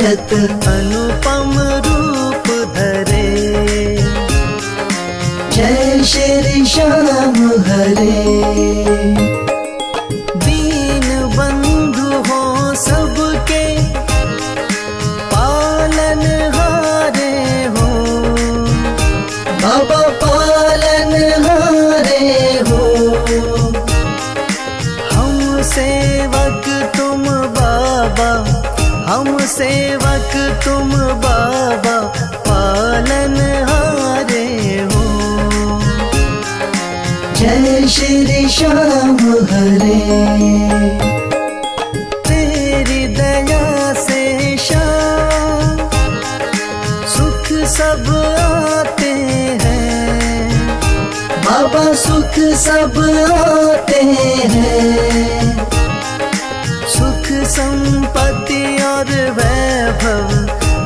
विराजत अनुपम रूप धरे। जय श्री श्याम हरे। दीन बंधु हो सबके पालन हारे हो। बाबा पालन हारे हो। हम सेवक तुम बाबा, हम सेवक तुम बाबा पालन हारे हो। जय श्री श्याम हरे। तेरी दया से श्याम सुख सब आते हैं। बाबा सुख सब आते हैं। सुख संपत्ति और वैभव,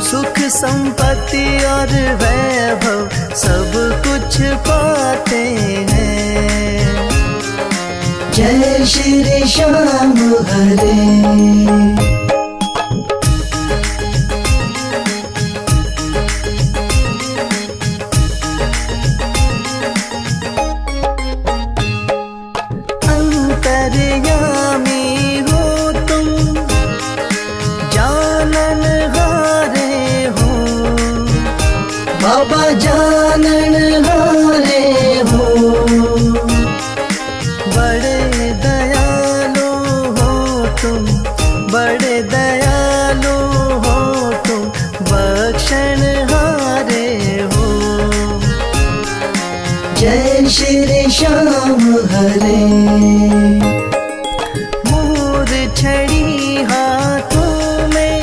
सुख संपत्ति और वैभव सब कुछ पाते हैं। जय श्री श्याम हरे। अंतर्यामी हो तुम, जानन हारे हो। बाबा जानन हारे हो। बड़े दयालु हो तुम, बड़े दयालु हो तुम, बख्शन हारे हो। जय श्री श्याम हरे। मोर छड़ी हाथों में,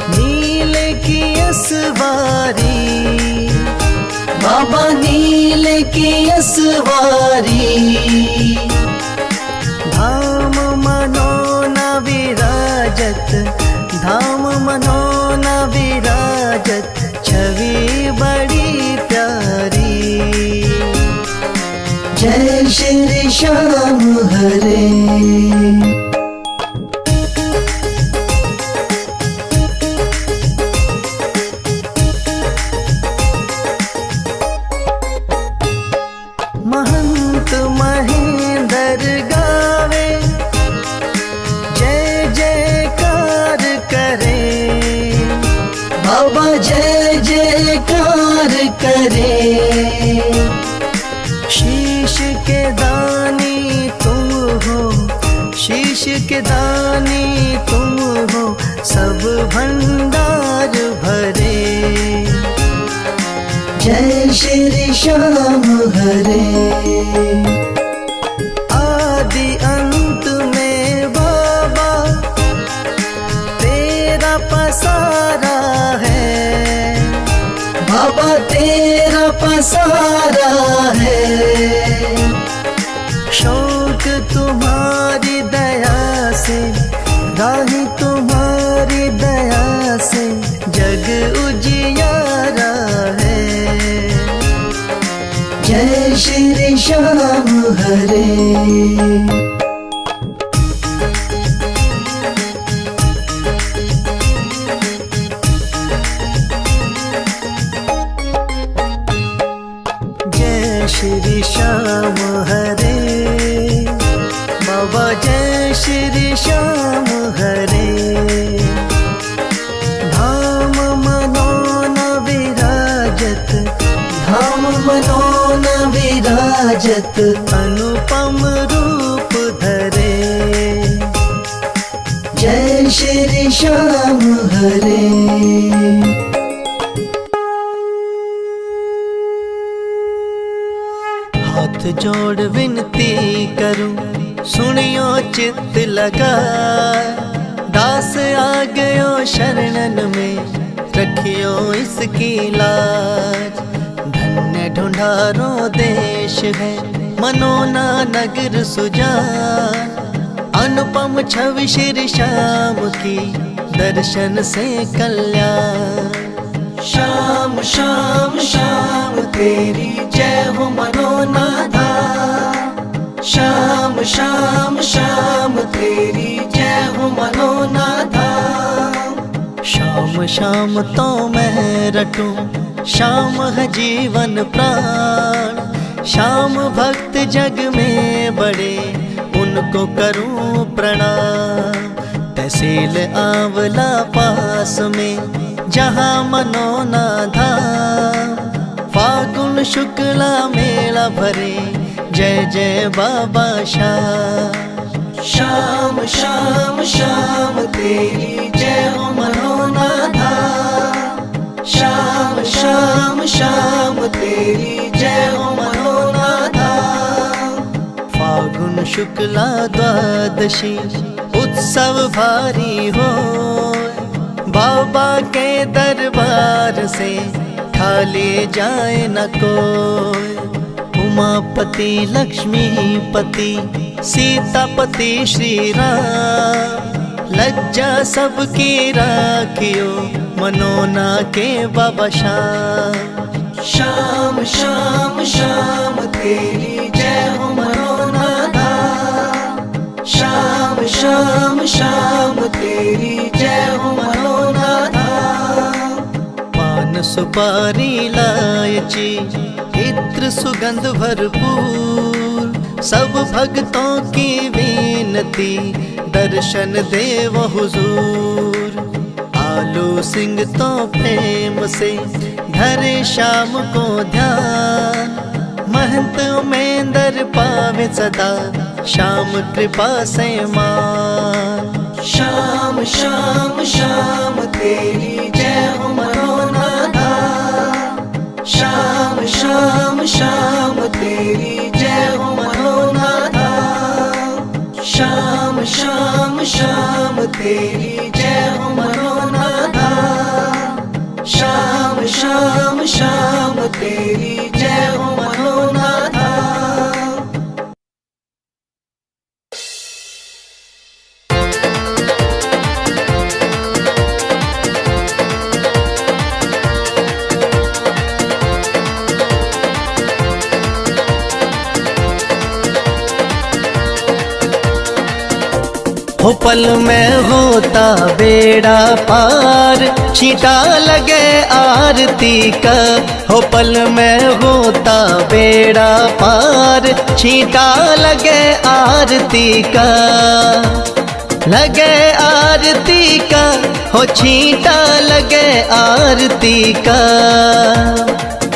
नील की असवारी। बाबा नील की असवारी। धाम मनोना विराजत, धाम मनोना विराजत, छवि बड़ी प्यारी। जय श्री श्याम हरे। महंत महेंद्र गावे, जय जयकार करे। बाबा जय जयकार करे। शीश के दानी तुम हो, शीश के दानी तुम हो, सब भंडार भरे। जय श्री श्याम हरे। आदि अंत में बाबा तेरा पसारा है। बाबा तेरा पसारा है। शौक तुम्हारी दया से, राही तुम्हारी दया से जग उजियारा है। जय श्री श्याम हरे। जय श्री श्याम हरे। बाबा जय श्री श्याम हरे। धाम मनोना विराजत, धाम मनोना विराजत, अनुपम रूप धरे। जय श्री श्याम हरे। हाथ जोड़ विनती करूं, सुनियो चित्त लगा। दास आ गयो शरणन में, रखियो इसकी लाज। धन्य ढूंढारो देश है, मनोना नगर सुजान। अनुपम छवि श्री श्याम की, दर्शन से कल्याण। श्याम श्याम श्याम तेरी जय हो मनोना धाम। श्याम श्याम श्याम तेरी जय हो मनोना धाम। शाम शाम तो मैं रटूं, शाम है जीवन प्राण। शाम भक्त जग में बड़े, उनको करूं प्रणाम। तहसील आंवला पास में, जहाँ मनोना धाम। फागुन शुक्ला मेला भरे, जय जय बाबा शाम। श्याम श्याम श्याम तेरी जय हो मनोनाथा। श्याम श्याम श्याम तेरी जय हो मनोनाथा। फागुन शुक्ला द्वादशी उत्सव भारी हो, बाबा के दरबार से खाली जाए न कोई। उमापति लक्ष्मीपति सीतापति श्री राम, लज्जा सबकी राखियो मनोना के बाबा शाम। श्याम श्याम श्याम तेरी जय हो मनोनाथा। श्याम श्याम श्याम तेरी जय हो मनोनाथा। पान सुपारी लायची इत्र सुगंध भरपूर, सब भक्तों की विनती दर्शन देव हुजूर। आलू सिंह तो प्रेम से धरे शाम को ध्यान, महंत उमेंदर पावे सदा श्याम कृपा से मान। श्याम श्याम श्याम तेरी जय हो मनोनाथा। श्याम श्याम श्याम तेरी जय हो मनोनाथा। श्याम श्याम श्याम तेरी जय हो मनोनाथा। श्याम श्याम श्याम तेरी जय हो मनोनाथा। हो पल में होता बेड़ा पार, छींटा लगे आरती का। हो पल में होता बेड़ा पार, छींटा लगे आरती का। लगे आरती का, हो छींटा लगे आरती का।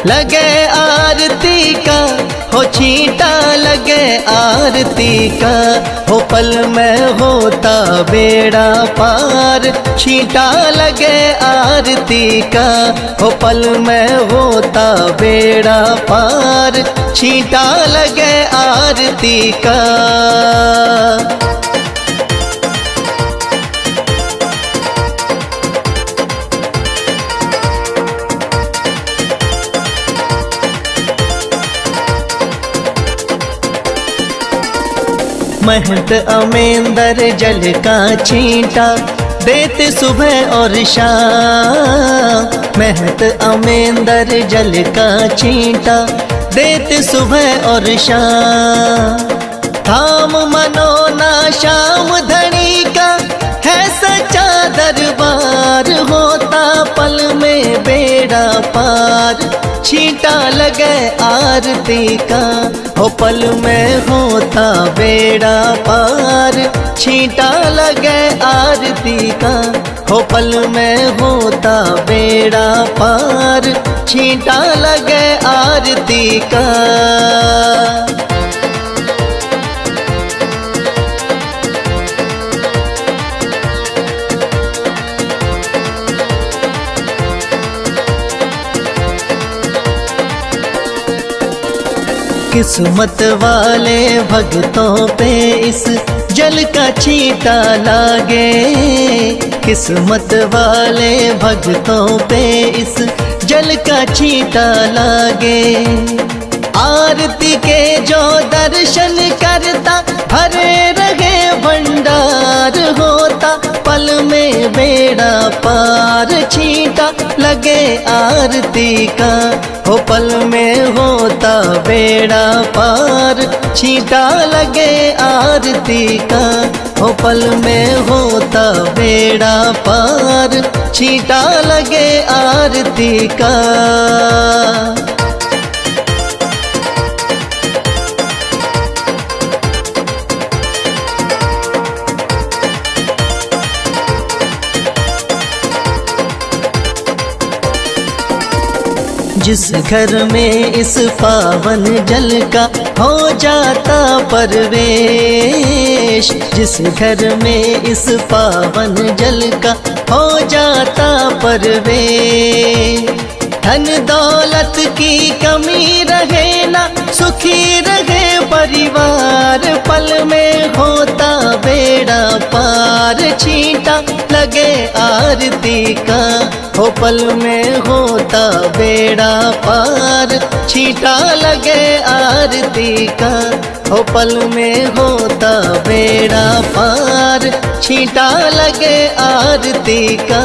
लगे आरती का, हो छींटा लगे आरती का। हो पल में होता बेड़ा पार, छींटा लगे आरती का। हो पल में होता बेड़ा पार, छींटा लगे आरती का। महंत अमेंदर जल का छींटा देते सुबह और शाम। महंत अमेंदर जल का छींटा देते सुबह और शाम। धाम मनोना श्याम धनी का है सच्चा दरबार, होता पल में बेड़ा पार, छींटा लगे आरती का। हो पल में होता बेड़ा पार, छींटा लगे आरती का। हो पल में होता बेड़ा पार, छींटा लगे आरती का। किस्मत वाले भक्तों पे इस जल का छींटा लागे। किस्मत वाले भक्तों पे इस जल का छींटा लागे। आरती के जो दर्शन करता भरे रहे भंडार, होता पल में बेड़ा पार, छींटा लगे आरती का। हो पल में होता बेड़ा पार, छींटा लगे आरती का। हो पल में होता बेड़ा पार, छींटा लगे आरती का। जिस घर में इस पावन जल का हो जाता परवेश, जिस घर में इस पावन जल का हो जाता परवेश, धन दौलत की कमी रहे ना, सुखी रहे परिवार, पल में होता बेड़ा पार, छींटा लगे आरती का। हो पल में होता बेड़ा पार, छींटा लगे आरती का। हो पल में होता बेड़ा पार, छींटा लगे आरती का।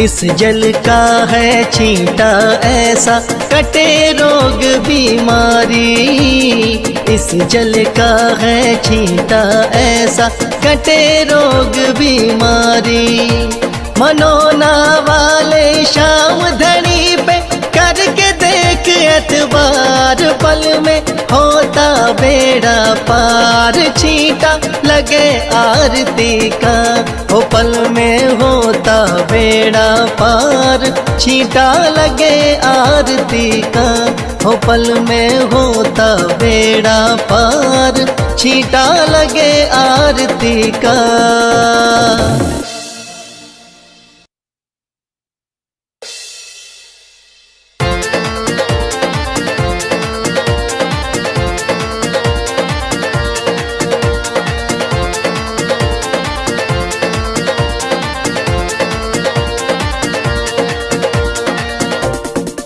इस जल का है छींटा ऐसा, कटे रोग बीमारी। इस जल का है छींटा ऐसा, कटे रोग बीमारी। मनोना वाले शाम धनी पे करके देख एतबार, पल में होता बेड़ा पार, छींटा लगे आरती का। हो पल में होता बेड़ा पार, छींटा लगे आरती का। हो पल में होता बेड़ा पार, छींटा लगे आरती का।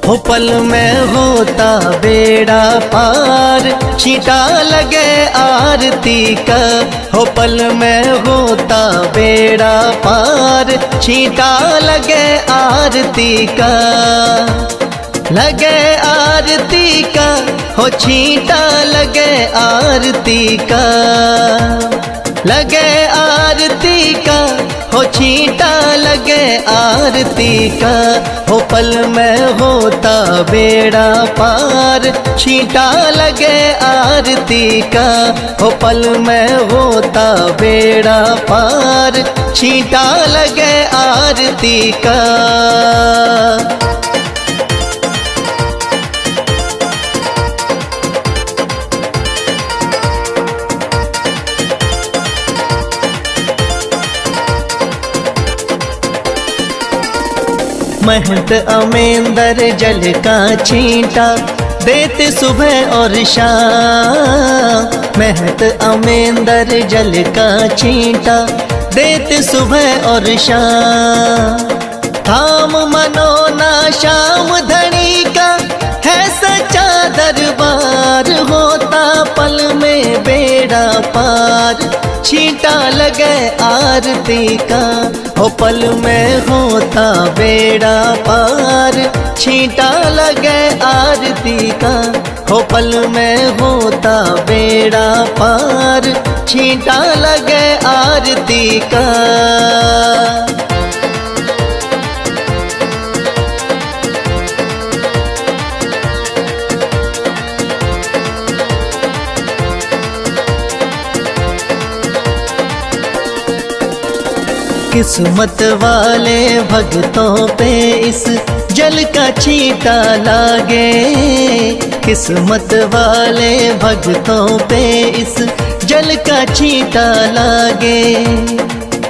हो पल में होता बेड़ा पार, छींटा लगे आरती का। हो पल में होता बेड़ा पार, छींटा लगे आरती का। लगे आरती का, हो छींटा लगे आरती का। लगे आरती का, हो छींटा लगे आरती का। हो पल में होता बेड़ा पार, छींटा लगे आरती का। हो पल में होता बेड़ा पार, छींटा लगे आरती का। महंत अमेंदर जल का छींटा देते सुबह और शाम। महंत अमेंदर जल का छींटा देते सुबह और शाम। धाम मनोना श्याम धनी का है सच्चा दरबार, होता पल में बेड़ा पार, छींटा लगे आरती का। हो पल में होता बेड़ा पार, छींटा लगे आरती का। हो पल में होता बेड़ा पार, छींटा लगे आरती का। किस्मत वाले भक्तों पे इस जल का छींटा लागे। किस्मत वाले भक्तों पे इस जल का छींटा लागे।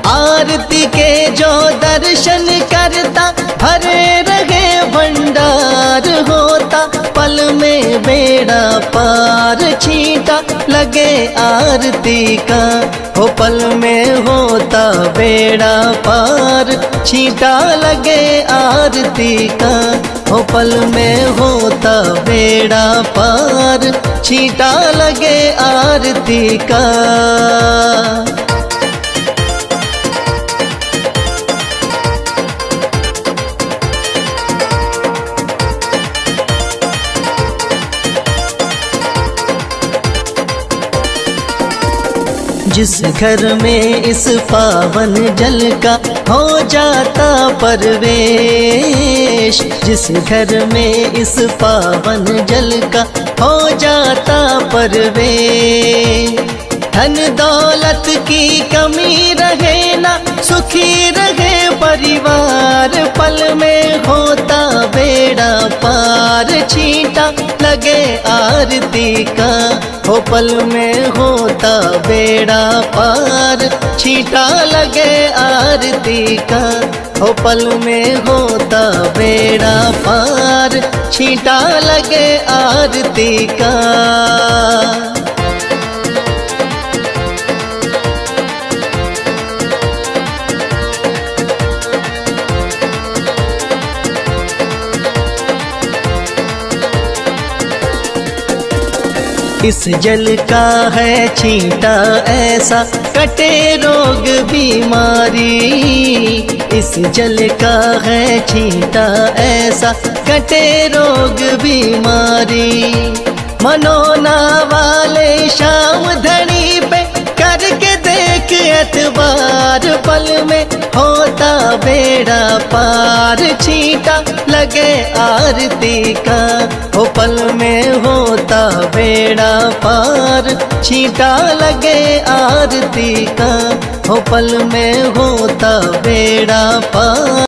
आरती के जो दर्शन करता भरे रहे भंडार, होता पल में बेड़ा पार, छींटा लगे आरती का। हो पल में होता बेड़ा पार, छींटा लगे आरती का। हो पल में होता बेड़ा पार, छींटा लगे आरती का। जिस घर में इस पावन जल का हो जाता परवेश, जिस घर में इस पावन जल का हो जाता परवेश। धन दौलत की कमी रहे ना, सुखी रहे परिवार, पल में होता बेड़ा पार। छींटा लगे आरती का, हो पल में होता बेड़ा पार। छींटा लगे आरती का, हो पल में होता बेड़ा पार। छींटा लगे आरती का। इस जल का है छींटा ऐसा, कटे रोग बीमारी। इस जल का है छींटा ऐसा, कटे रोग बीमारी। मनोना वाले शाम धनी पे करके देख एतबार, पल में होता बेड़ा पार। छींटा लगे आरती का, हो पल में होता बेड़ा पार। छींटा लगे आरती का, हो पल में होता बेड़ा पार।